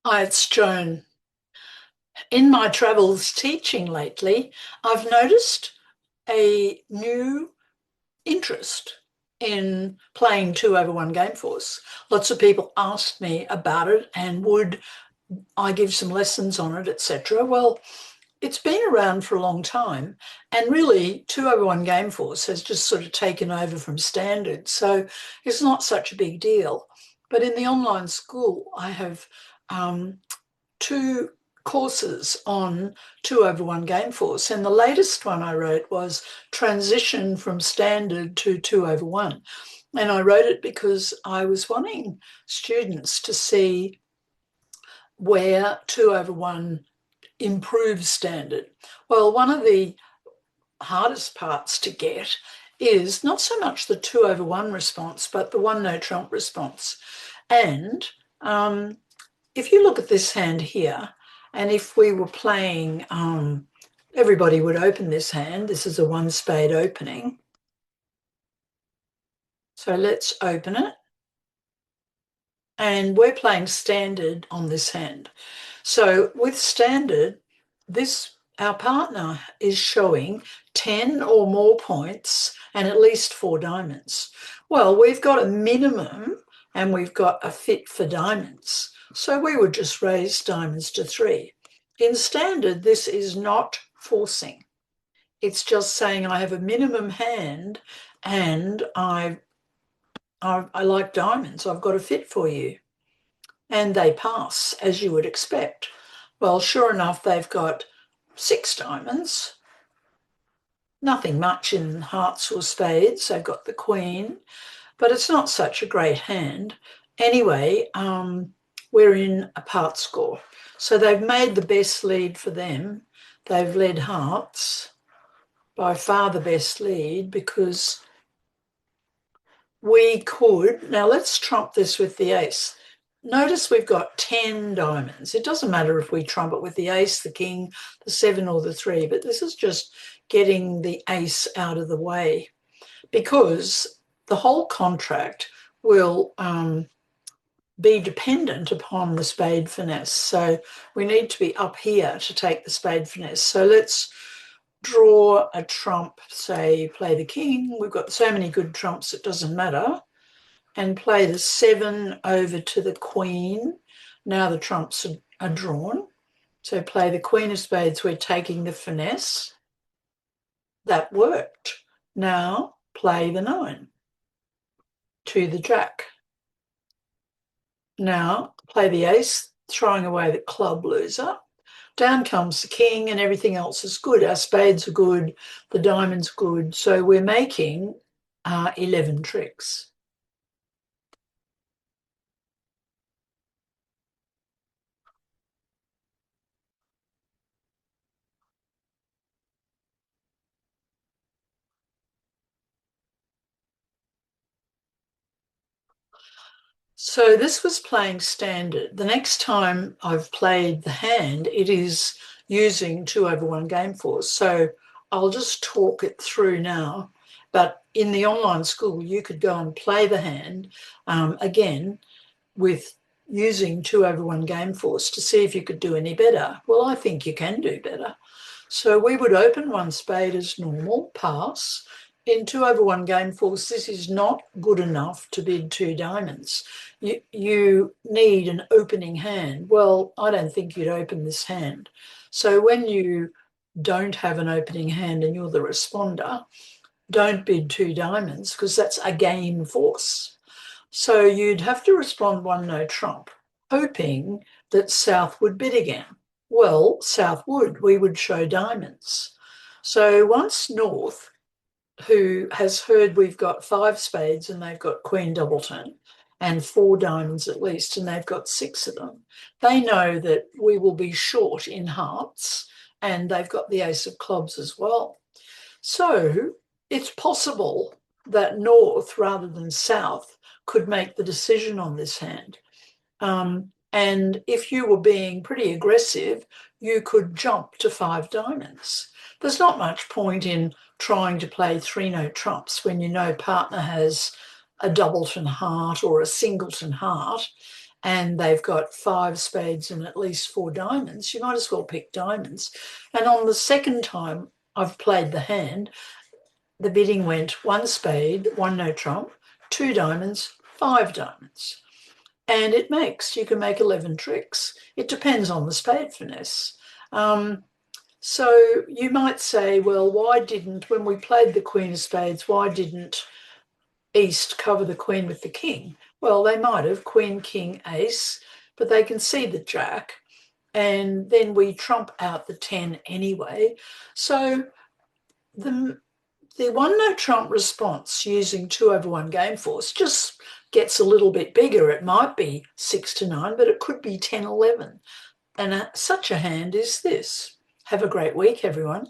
Hi, it's Joan. In my travels teaching lately, I've noticed a new interest in playing two over one game force. Lots of people asked me about it and would I give some lessons on it, etc. Well, it's been around for a long time, and really, two over one game force has just sort of taken over from standard, so it's not such a big deal. But in the online school, I have um, two courses on two over one game force. And the latest one I wrote was transition from standard to two over one. And I wrote it because I was wanting students to see where two over one improves standard. Well, one of the hardest parts to get is not so much the two over one response, but the one no trump response. And if you look at this hand here, and if we were playing, everybody would open this hand. This is a one spade opening. So let's open it. And we're playing standard on this hand. So with standard, our partner is showing 10 or more points and at least four diamonds. Well, we've got a minimum and we've got a fit for diamonds. So we would just raise diamonds to three. In standard, this is not forcing. It's just saying I have a minimum hand and I like diamonds. I've got a fit for you. And they pass, as you would expect. Well, sure enough, they've got six diamonds, nothing much in hearts or spades. They've got the queen, but it's not such a great hand. Anyway, we're in a part score. So they've made the best lead for them. They've led hearts, by far the best lead, because we could, now let's trump this with the ace. Notice we've got 10 diamonds. It doesn't matter if we trump it with the ace, the king, the seven, or the three, but this is just getting the ace out of the way, because the whole contract will be dependent upon the spade finesse. So we need to be up here to take the spade finesse. So let's draw a trump, say play the king. We've got so many good trumps, it doesn't matter. And play the seven over to the queen. Now the trumps are drawn. So play the queen of spades, we're taking the finesse. That worked. Now play the nine to the jack. Now play the ace, throwing away the club loser. Down comes the king and everything else is good. Our spades are good, the diamond's good. So we're making 11 tricks. So this was playing standard. The next time I've played the hand, it is using two over one game force. So I'll just talk it through now. But in the online school, you could go and play the hand again with using two over one game force to see if you could do any better. Well, I think you can do better. So we would open one spade as normal, pass. In two over one game force, this is not good enough to bid two diamonds. You need an opening hand. Well, I don't think you'd open this hand. So when you don't have an opening hand and you're the responder, don't bid two diamonds because that's a game force. So you'd have to respond one no trump, hoping that South would bid again. Well, South would. We would show diamonds. So once North, who has heard we've got five spades and they've got Queen Doubleton and four diamonds at least, and they've got six of them, they know that we will be short in hearts and they've got the ace of clubs as well. So it's possible that North rather than South could make the decision on this hand. And if you were being pretty aggressive, you could jump to five diamonds. There's not much point in trying to play three no trumps when you know partner has a doubleton heart or a singleton heart, and they've got 5 spades and at least 4 diamonds, you might as well pick diamonds. And on the second time I've played the hand, the bidding went 1 spade, 1 no trump, 2 diamonds, 5 diamonds. And you can make 11 tricks. It depends on the spade finesse. So you might say, well, when we played the Queen of Spades, why didn't East cover the Queen with the King? Well, they might have, Queen, King, Ace, but they can see the Jack, and then we trump out the 10 anyway. So the 1 no trump response using 2/1 game force just gets a little bit bigger. It might be 6-9, but it could be 10-11. And such a hand is this. Have a great week, everyone.